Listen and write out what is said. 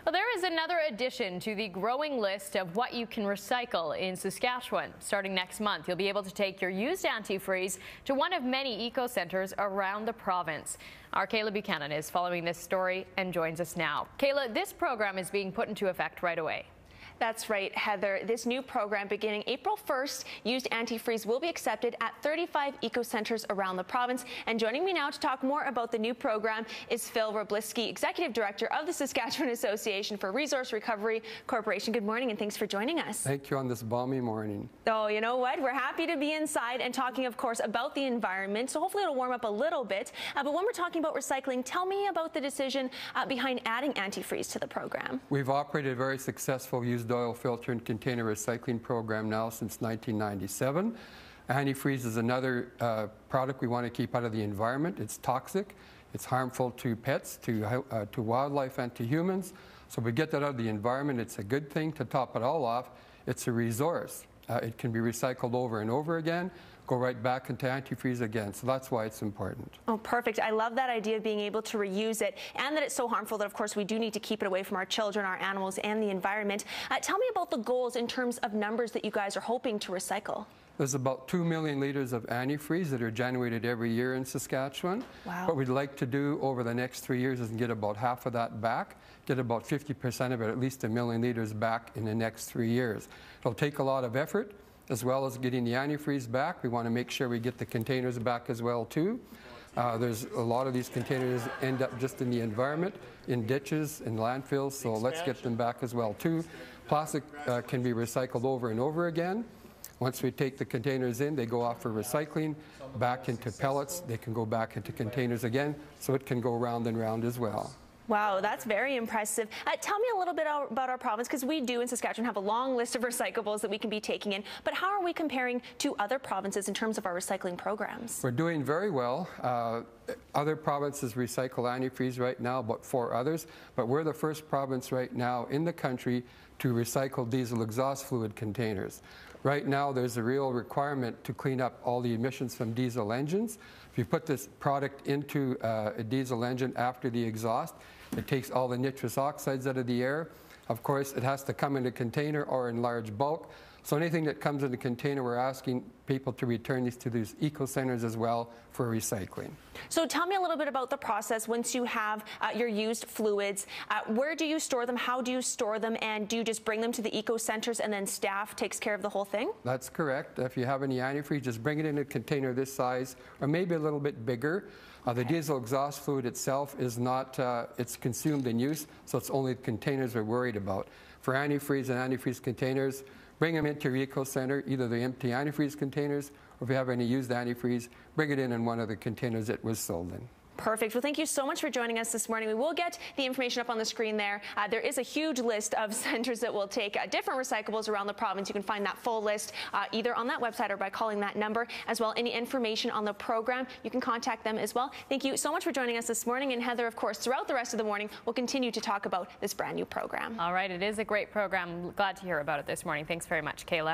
Well, there is another addition to the growing list of what you can recycle in Saskatchewan. Starting next month, you'll be able to take your used antifreeze to one of many eco-centres around the province. Our Kayla Buchanan is following this story and joins us now. Kayla, this program is being put into effect right away. That's right, Heather. This new program beginning April 1st, used antifreeze will be accepted at 35 eco-centres around the province. And joining me now to talk more about the new program is Phil Wroblewski, Executive Director of the Saskatchewan Association for Resource Recovery Corporation. Good morning and thanks for joining us. Thank you on this balmy morning. Oh, you know what? We're happy to be inside and talking, of course, about the environment. So hopefully it'll warm up a little bit. But when we're talking about recycling, tell me about the decision behind adding antifreeze to the program. We've operated a very successful used oil filter and container recycling program now since 1997. Antifreeze is another product we want to keep out of the environment. It's toxic, it's harmful to pets, to wildlife and to humans. So we get that out of the environment. It's a good thing. To top it all off, it's a resource. It can be recycled over and over again, go right back into antifreeze again. So that's why it's important. Oh, perfect. I love that idea of being able to reuse it, and that it's so harmful that, of course, we do need to keep it away from our children, our animals, and the environment. Tell me about the goals in terms of numbers that you guys are hoping to recycle. There's about 2 million litres of antifreeze that are generated every year in Saskatchewan. Wow. What we'd like to do over the next 3 years is get about half of that back, get about 50% of it, at least 1 million litres back in the next 3 years. It'll take a lot of effort, as well as getting the antifreeze back. We want to make sure we get the containers back as well too. There's a lot of these containers end up just in the environment, in ditches, in landfills, so let's get them back as well too. Plastic can be recycled over and over again. Once we take the containers in, they go off for recycling, back into pellets. They can go back into containers again, so it can go round and round as well. Wow, that's very impressive. Tell me a little bit about our province, because we do in Saskatchewan have a long list of recyclables that we can be taking in, but how are we comparing to other provinces in terms of our recycling programs? We're doing very well. Other provinces recycle antifreeze right now, about 4 others, but we're the first province right now in the country to recycle diesel exhaust fluid containers. Right now there's a real requirement to clean up all the emissions from diesel engines. If you put this product into a diesel engine after the exhaust, it takes all the nitrous oxides out of the air. Of course, it has to come in a container or in large bulk. So anything that comes in a container, we're asking people to return these to these eco-centres as well for recycling. So tell me a little bit about the process once you have your used fluids. Where do you store them? How do you store them? And do you just bring them to the eco-centres and then staff takes care of the whole thing? That's correct. If you have any antifreeze, just bring it in a container this size or maybe a little bit bigger. The diesel exhaust fluid itself is not, it's consumed in use, so it's only the containers we're worried about. For antifreeze and antifreeze containers, bring them into your eco-centre, either the empty antifreeze containers, or if you have any used antifreeze, bring it in one of the containers it was sold in. Perfect. Well, thank you so much for joining us this morning. We will get the information up on the screen there. There is a huge list of centres that will take different recyclables around the province. You can find that full list either on that website or by calling that number. As well, any information on the program, you can contact them as well. Thank you so much for joining us this morning. And Heather, of course, throughout the rest of the morning, we'll continue to talk about this brand new program. All right, it is a great program. Glad to hear about it this morning. Thanks very much, Kayla.